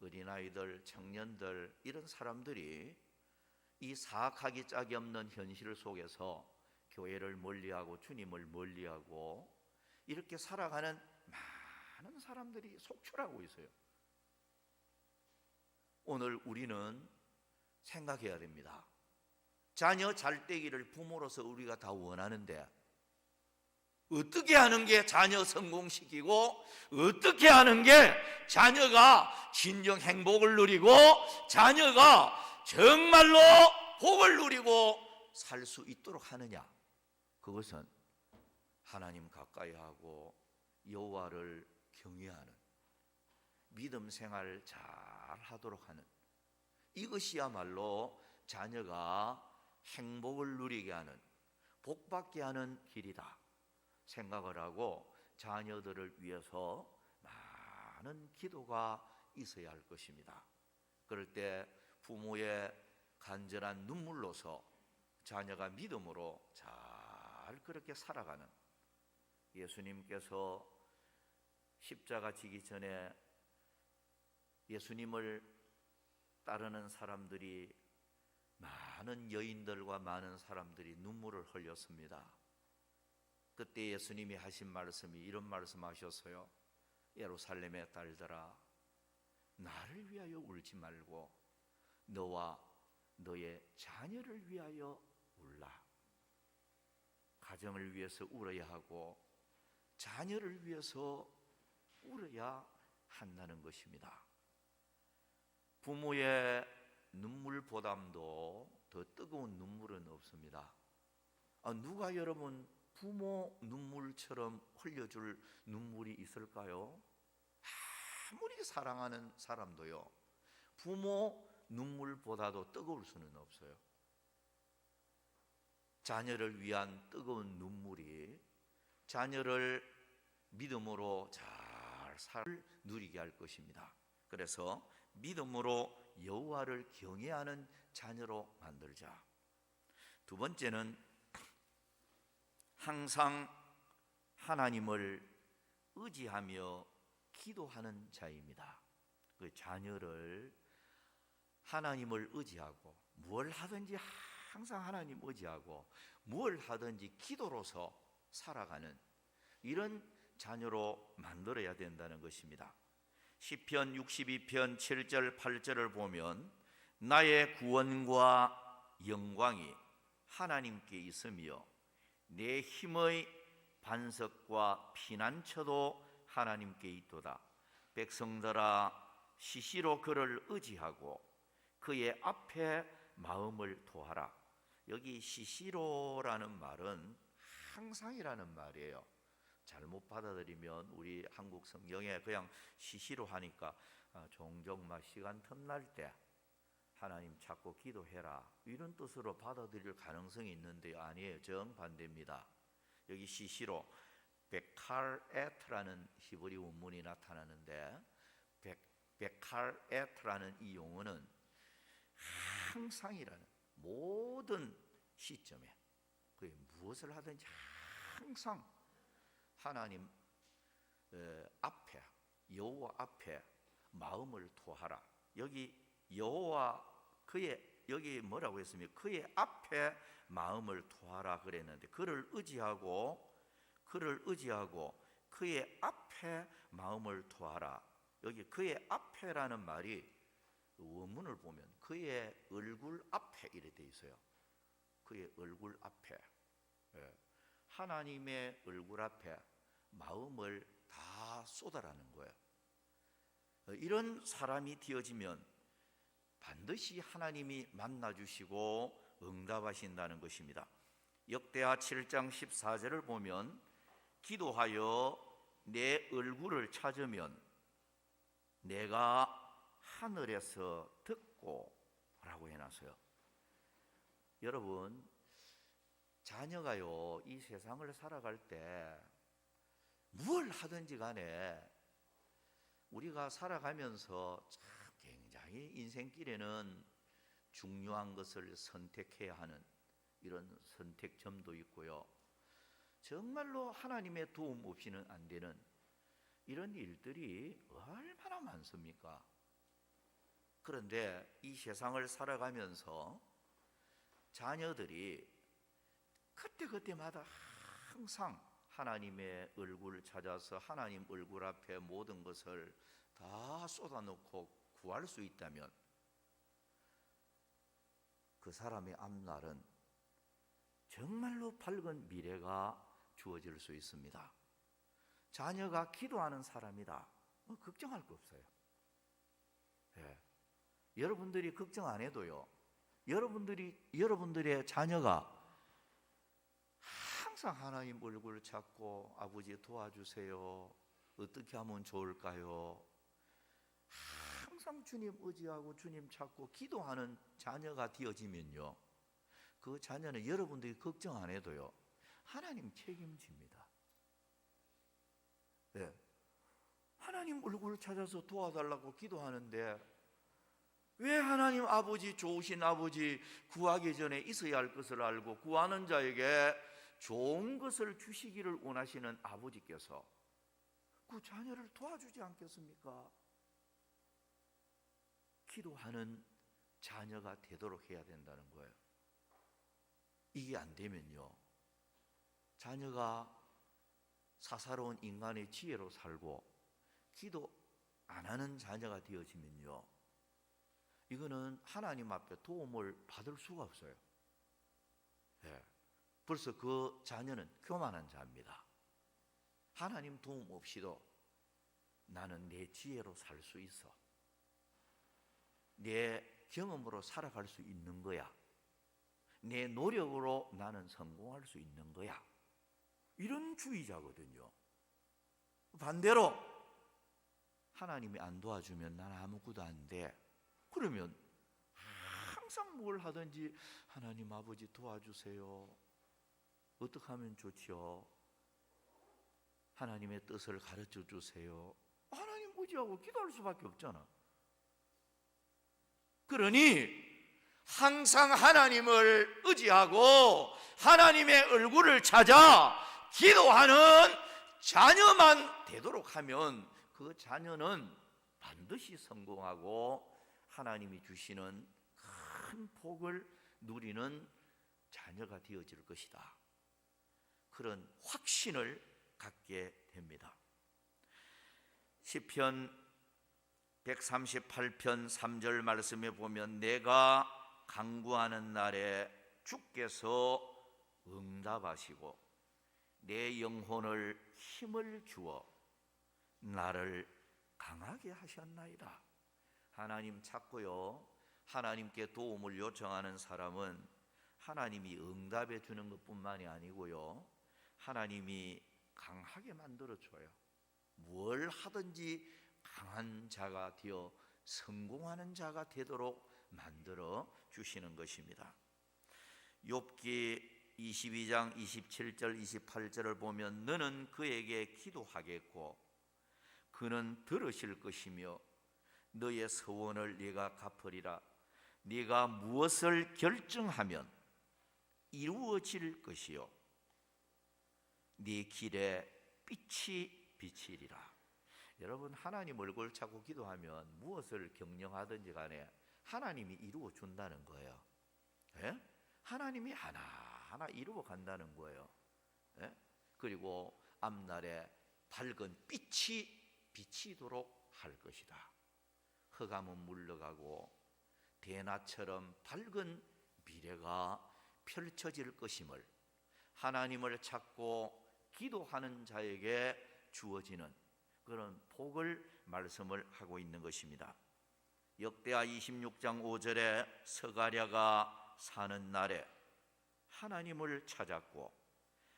어린아이들, 청년들, 이런 사람들이 이 사악하기 짝이 없는 현실 속에서 교회를 멀리하고 주님을 멀리하고 이렇게 살아가는 많은 사람들이 속출하고 있어요. 오늘 우리는 생각해야 됩니다. 자녀 잘되기를 부모로서 우리가 다 원하는데, 어떻게 하는 게 자녀 성공시키고 어떻게 하는 게 자녀가 진정 행복을 누리고 자녀가 정말로 복을 누리고 살 수 있도록 하느냐, 그것은 하나님 가까이 하고 여호와를 경외하는 믿음 생활 잘 하도록 하는, 이것이야말로 자녀가 행복을 누리게 하는, 복받게 하는 길이다 생각을 하고 자녀들을 위해서 많은 기도가 있어야 할 것입니다. 그럴 때 부모의 간절한 눈물로서 자녀가 믿음으로 잘 그렇게 살아가는, 예수님께서 십자가 지기 전에 예수님을 따르는 사람들이, 많은 여인들과 많은 사람들이 눈물을 흘렸습니다. 그때 예수님이 하신 말씀이 이런 말씀하셨어요. 예루살렘의 딸들아, 나를 위하여 울지 말고 너와 너의 자녀를 위하여 울라. 가정을 위해서 울어야 하고 자녀를 위해서 울어야 한다는 것입니다. 부모의 눈물보담도 더 뜨거운 눈물은 없습니다. 누가 여러분 부모 눈물처럼 흘려줄 눈물이 있을까요? 아무리 사랑하는 사람도요, 부모 눈물보다도 뜨거울 수는 없어요. 자녀를 위한 뜨거운 눈물이 자녀를 믿음으로 잘 살 누리게 할 것입니다. 그래서 믿음으로 여호와를 경외하는 자녀로 만들자. 두 번째는 항상 하나님을 의지하며 기도하는 자입니다. 그 자녀를 하나님을 의지하고 뭘 하든지 항상 하나님 의지하고 뭘 하든지 기도로서 살아가는 이런 자녀로 만들어야 된다는 것입니다. 시편 62편 7절 8절을 보면 나의 구원과 영광이 하나님께 있으며 내 힘의 반석과 피난처도 하나님께 있도다. 백성들아 시시로 그를 의지하고 그의 앞에 마음을 토하라. 여기 시시로라는 말은 항상이라는 말이에요. 잘못 받아들이면 우리 한국 성경에 그냥 시시로 하니까 종종 막 시간 틈날 때 하나님 찾고 기도해라 이런 뜻으로 받아들일 가능성이 있는데 아니에요. 정반대입니다. 여기 시시로 베칼에트라는 히브리 원문이 나타나는데 베칼에트라는 이 용어는 항상이라는 모든 시점에 그게 무엇을 하든지 항상 하나님 앞에 여호와 앞에 마음을 토하라. 여기 여호와 그의 여기 뭐라고 했습니까? 그의 앞에 마음을 토하라 그랬는데 그를 의지하고 그의 앞에 마음을 토하라. 여기 그의 앞에라는 말이 원문을 보면 그의 얼굴 앞에 이래 돼 있어요. 그의 얼굴 앞에 하나님의 얼굴 앞에 마음을 다 쏟아라는 거예요. 이런 사람이 되어지면 반드시 하나님이 만나주시고 응답하신다는 것입니다. 역대하 7장 14절을 보면 기도하여 내 얼굴을 찾으면 내가 하늘에서 듣고 라고 해놨어요. 여러분 자녀가요 이 세상을 살아갈 때 무엇을 하든지 간에 우리가 살아가면서 참 굉장히 인생길에는 중요한 것을 선택해야 하는 이런 선택점도 있고요. 정말로 하나님의 도움 없이는 안 되는 이런 일들이 얼마나 많습니까? 그런데 이 세상을 살아가면서 자녀들이 그때그때마다 항상 하나님의 얼굴을 찾아서 하나님 얼굴 앞에 모든 것을 다 쏟아놓고 구할 수 있다면 그 사람의 앞날은 정말로 밝은 미래가 주어질 수 있습니다. 자녀가 기도하는 사람이다. 걱정할 거 없어요. 여러분들이 걱정 안 해도요. 여러분들의 자녀가 항상 하나님 얼굴을 찾고 아버지 도와주세요. 어떻게 하면 좋을까요? 항상 주님 의지하고 주님 찾고 기도하는 자녀가 되어지면요. 그 자녀는 여러분들이 걱정 안 해도요. 하나님 책임집니다. 하나님 얼굴을 찾아서 도와달라고 기도하는데 왜 하나님 아버지 좋으신 아버지 구하기 전에 있어야 할 것을 알고 구하는 자에게 좋은 것을 주시기를 원하시는 아버지께서 그 자녀를 도와주지 않겠습니까? 기도하는 자녀가 되도록 해야 된다는 거예요. 이게 안 되면요, 자녀가 사사로운 인간의 지혜로 살고 기도 안 하는 자녀가 되어지면요, 이거는 하나님 앞에 도움을 받을 수가 없어요. 예, 벌써 그 자녀는 교만한 자입니다. 하나님 도움 없이도 나는 내 지혜로 살 수 있어, 내 경험으로 살아갈 수 있는 거야, 내 노력으로 나는 성공할 수 있는 거야, 이런 주의자거든요. 반대로 하나님이 안 도와주면 나는 아무것도 안 돼, 그러면 항상 뭘 하든지 하나님 아버지 도와주세요, 어떻게 하면 좋지요, 하나님의 뜻을 가르쳐 주세요, 하나님 의지하고 기도할 수밖에 없잖아. 그러니 항상 하나님을 의지하고 하나님의 얼굴을 찾아 기도하는 자녀만 되도록 하면 그 자녀는 반드시 성공하고 하나님이 주시는 큰 복을 누리는 자녀가 되어질 것이다, 그런 확신을 갖게 됩니다. 시편 138편 3절 말씀에 보면 내가 간구하는 날에 주께서 응답하시고 내 영혼을 힘을 주어 나를 강하게 하셨나이다. 하나님 찾고요, 하나님께 도움을 요청하는 사람은 하나님이 응답해 주는 것뿐만이 아니고요, 하나님이 강하게 만들어줘요. 뭘 하든지 강한 자가 되어 성공하는 자가 되도록 만들어 주시는 것입니다. 욥기 22장 27절 28절을 보면 너는 그에게 기도하겠고 그는 들으실 것이며 너의 서원을 네가 갚으리라. 네가 무엇을 결정하면 이루어질 것이요 네 길에 빛이 비치리라. 여러분, 하나님 얼굴 찾고 기도하면 무엇을 경영하든지 간에 하나님이 이루어 준다는 거예요. 예? 하나님이 하나하나 이루어 간다는 거예요. 예? 그리고 앞날에 밝은 빛이 비치도록 할 것이다. 흑암은 물러가고 대낮처럼 밝은 미래가 펼쳐질 것임을 하나님을 찾고 기도하는 자에게 주어지는 그런 복을 말씀을 하고 있는 것입니다. 역대하 26장 5절에 스가랴가 사는 날에 하나님을 찾았고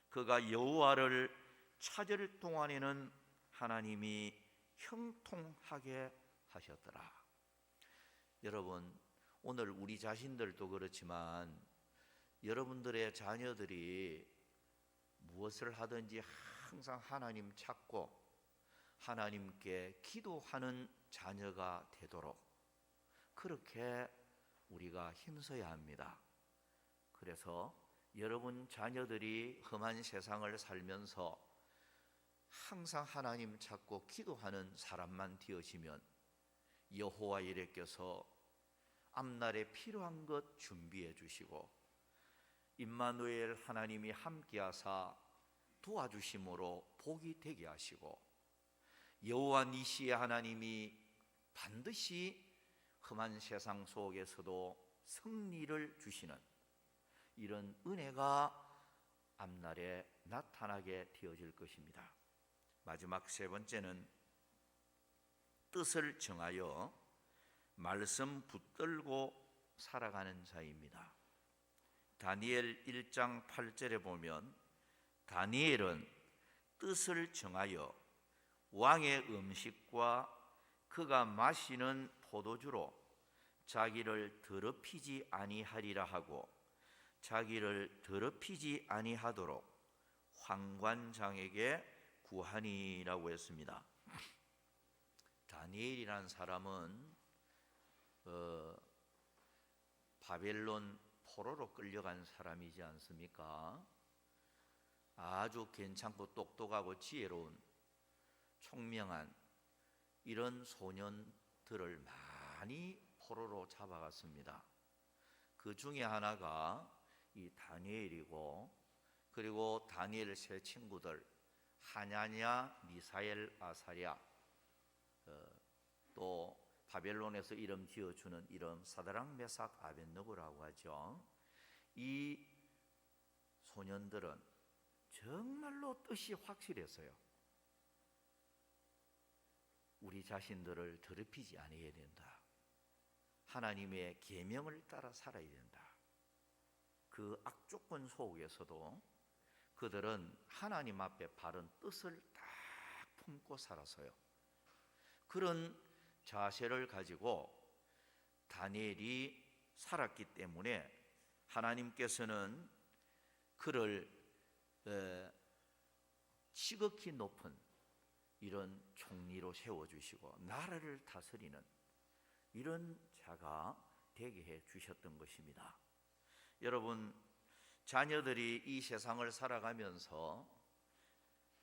그가 여호와를 찾을 동안에는 하나님이 형통하게 하셨더라. 여러분, 오늘 우리 자신들도 그렇지만 여러분들의 자녀들이 무엇을 하든지 항상 하나님 찾고 하나님께 기도하는 자녀가 되도록 그렇게 우리가 힘써야 합니다. 그래서 여러분 자녀들이 험한 세상을 살면서 항상 하나님 찾고 기도하는 사람만 되어지면 여호와 이레께서 앞날에 필요한 것 준비해 주시고 임마누엘 하나님이 함께하사 도와주심으로 복이 되게 하시고 여호와 니시의 하나님이 반드시 험한 세상 속에서도 승리를 주시는 이런 은혜가 앞날에 나타나게 되어질 것입니다. 마지막 세 번째는 뜻을 정하여 말씀 붙들고 살아가는 자입니다. 다니엘 1장 8절에 보면 다니엘은 뜻을 정하여 왕의 음식과 그가 마시는 포도주로 자기를 더럽히지 아니하리라 하고 자기를 더럽히지 아니하도록 환관장에게 구하니라고 했습니다. 다니엘이라는 사람은 바벨론 포로로 끌려간 사람이지 않습니까? 아주 괜찮고 똑똑하고 지혜로운 총명한 이런 소년들을 많이 포로로 잡아갔습니다. 그 중에 하나가 이 다니엘이고, 그리고 다니엘 세 친구들 하냐냐, 미사엘, 아사랴, 또 바벨론에서 이름 지어주는 이름 사드락, 메삭, 아벳느고라고 하죠. 이 소년들은 정말로 뜻이 확실했어요. 우리 자신들을 더럽히지 않아야 된다. 하나님의 계명을 따라 살아야 된다. 그 악조건 속에서도 그들은 하나님 앞에 바른 뜻을 딱 품고 살았어요. 그런 자세를 가지고 다니엘이 살았기 때문에 하나님께서는 그를 지극히 높은 이런 총리로 세워주시고 나라를 다스리는 이런 자가 되게 해 주셨던 것입니다. 여러분, 자녀들이 이 세상을 살아가면서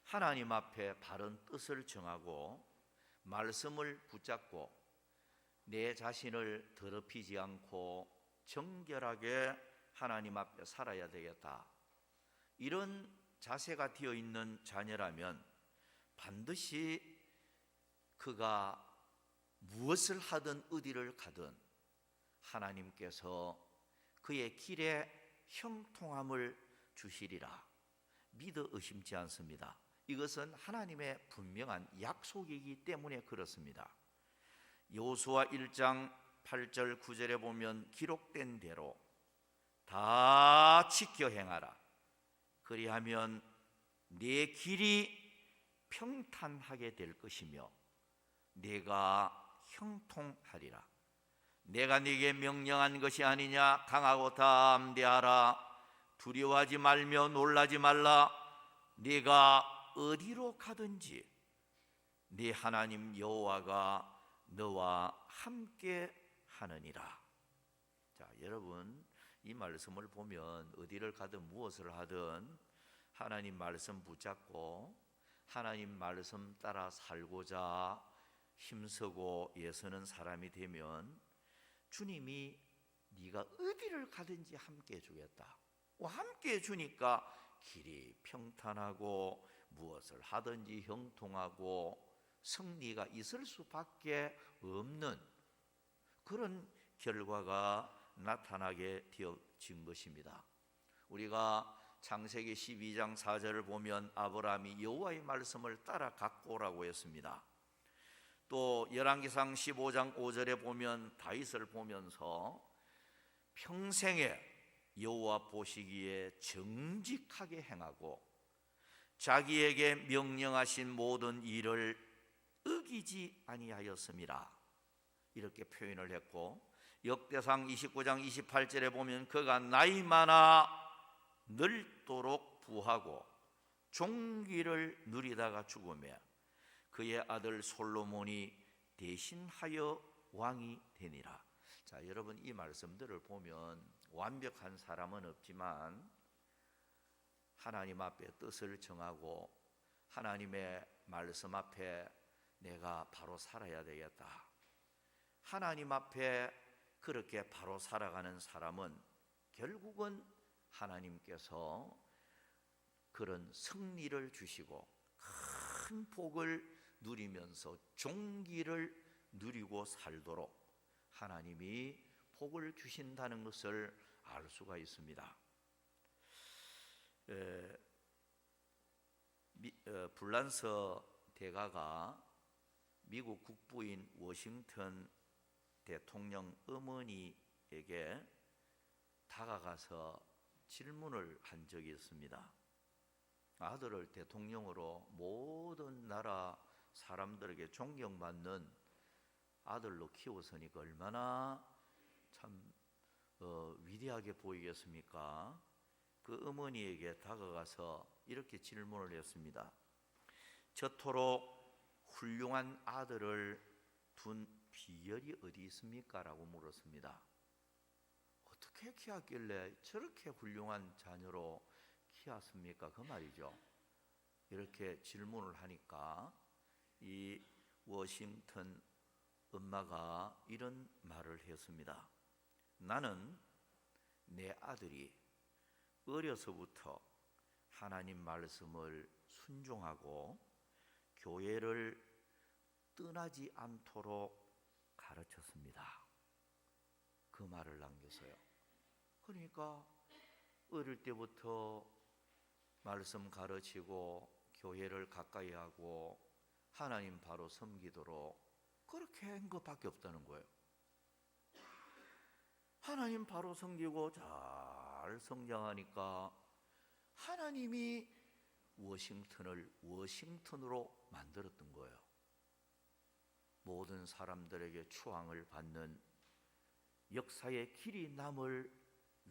하나님 앞에 바른 뜻을 정하고 말씀을 붙잡고 내 자신을 더럽히지 않고 정결하게 하나님 앞에 살아야 되겠다. 이런 자세가 되어 있는 자녀라면 반드시 그가 무엇을 하든 어디를 가든 하나님께서 그의 길에 형통함을 주시리라 믿어 의심치 않습니다. 이것은 하나님의 분명한 약속이기 때문에 그렇습니다. 여호수아 1장 8절 9절에 보면 기록된 대로 다 지켜 행하라. 그리하면 네 길이 평탄하게 될 것이며 네가 형통하리라. 내가 네게 명령한 것이 아니냐. 강하고 담대하라. 두려워하지 말며 놀라지 말라. 네가 어디로 가든지 네 하나님 여호와가 너와 함께 하느니라. 자, 여러분, 이 말씀을 보면 어디를 가든 무엇을 하든 하나님 말씀 붙잡고 하나님 말씀 따라 살고자 힘쓰고 애쓰는 사람이 되면 주님이 네가 어디를 가든지 함께 해주겠다. 함께 해주니까 길이 평탄하고 무엇을 하든지 형통하고 승리가 있을 수밖에 없는 그런 결과가 나타나게 되어진 것입니다. 우리가 창세기 12장 4절을 보면 아브라함이 여호와의 말씀을 따라 갖고 오라고 했습니다. 또 열왕기상 15장 5절에 보면 다윗을 보면서 평생에 여호와 보시기에 정직하게 행하고 자기에게 명령하신 모든 일을 어기지 아니하였습니다. 이렇게 표현을 했고, 역대상 29장 28절에 보면 그가 나이 많아 늙도록 부하고 종기를 누리다가 죽으며 그의 아들 솔로몬이 대신하여 왕이 되니라. 자, 여러분, 이 말씀들을 보면 완벽한 사람은 없지만 하나님 앞에 뜻을 정하고 하나님의 말씀 앞에 내가 바로 살아야 되겠다. 하나님 앞에 그렇게 바로 살아가는 사람은 결국은 하나님께서 그런 승리를 주시고 큰 복을 누리면서 종기를 누리고 살도록 하나님이 복을 주신다는 것을 알 수가 있습니다. 불란서 대가가 미국 국부인 워싱턴 대통령 어머니에게 다가가서 질문을 한 적이 있습니다. 아들을 대통령으로 모든 나라 사람들에게 존경받는 아들로 키웠으니까 얼마나 참 위대하게 보이겠습니까? 그 어머니에게 다가가서 이렇게 질문을 했습니다. 저토록 훌륭한 아들을 둔 비결이 어디 있습니까? 라고 물었습니다. 어떻게 키웠길래 저렇게 훌륭한 자녀로 키웠습니까? 그 말이죠. 이렇게 질문을 하니까 이 워싱턴 엄마가 이런 말을 했습니다. 나는 내 아들이 어려서부터 하나님 말씀을 순종하고 교회를 떠나지 않도록 가르쳤습니다. 그 말을 남겼어요. 그러니까 어릴 때부터 말씀 가르치고 교회를 가까이 하고 하나님 바로 섬기도록 그렇게 한 것밖에 없다는 거예요. 하나님 바로 섬기고 잘 성장하니까 하나님이 워싱턴을 워싱턴으로 만들었던 거예요. 모든 사람들에게 추앙을 받는 역사의 길이 남을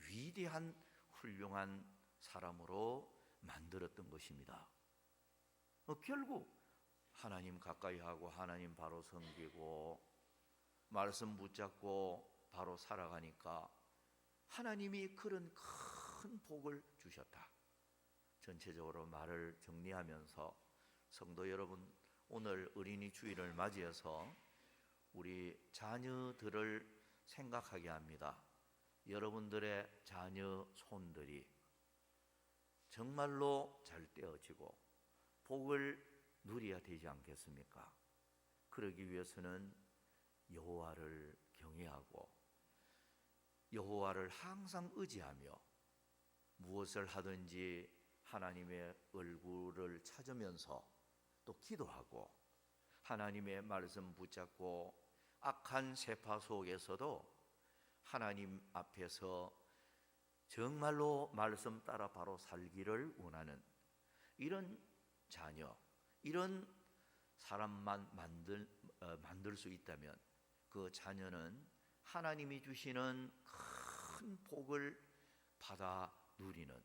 위대한 훌륭한 사람으로 만들었던 것입니다. 결국 하나님 가까이 하고 하나님 바로 섬기고 말씀 붙잡고 바로 살아가니까 하나님이 그런 큰 복을 주셨다. 전체적으로 말을 정리하면서 성도 여러분, 오늘 어린이 주일을 맞이해서 우리 자녀들을 생각하게 합니다. 여러분들의 자녀 손들이 정말로 잘 떼어지고 복을 누려야 되지 않겠습니까? 그러기 위해서는 여호와를 경외하고 여호와를 항상 의지하며 무엇을 하든지 하나님의 얼굴을 찾으면서 또 기도하고 하나님의 말씀 붙잡고 악한 세파 속에서도 하나님 앞에서 정말로 말씀 따라 바로 살기를 원하는 이런 자녀, 이런 사람만 만들 수 있다면 그 자녀는 하나님이 주시는 큰 복을 받아 누리는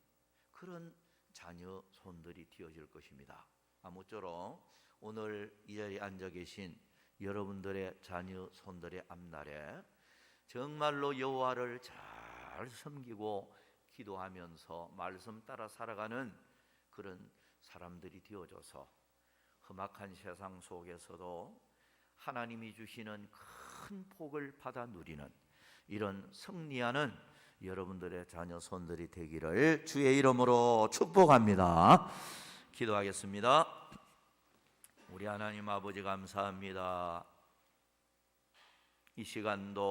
그런 자녀 손들이 되어질 것입니다. 아무쪼록 오늘 이 자리에 앉아 계신 여러분들의 자녀 손들의 앞날에 정말로 여호와를 잘 섬기고 기도하면서 말씀 따라 살아가는 그런 사람들이 되어져서 험악한 세상 속에서도 하나님이 주시는 큰 복을 받아 누리는 이런 승리하는 여러분들의 자녀 손들이 되기를 주의 이름으로 축복합니다. 기도하겠습니다. 우리 하나님 아버지 감사합니다. 이 시간도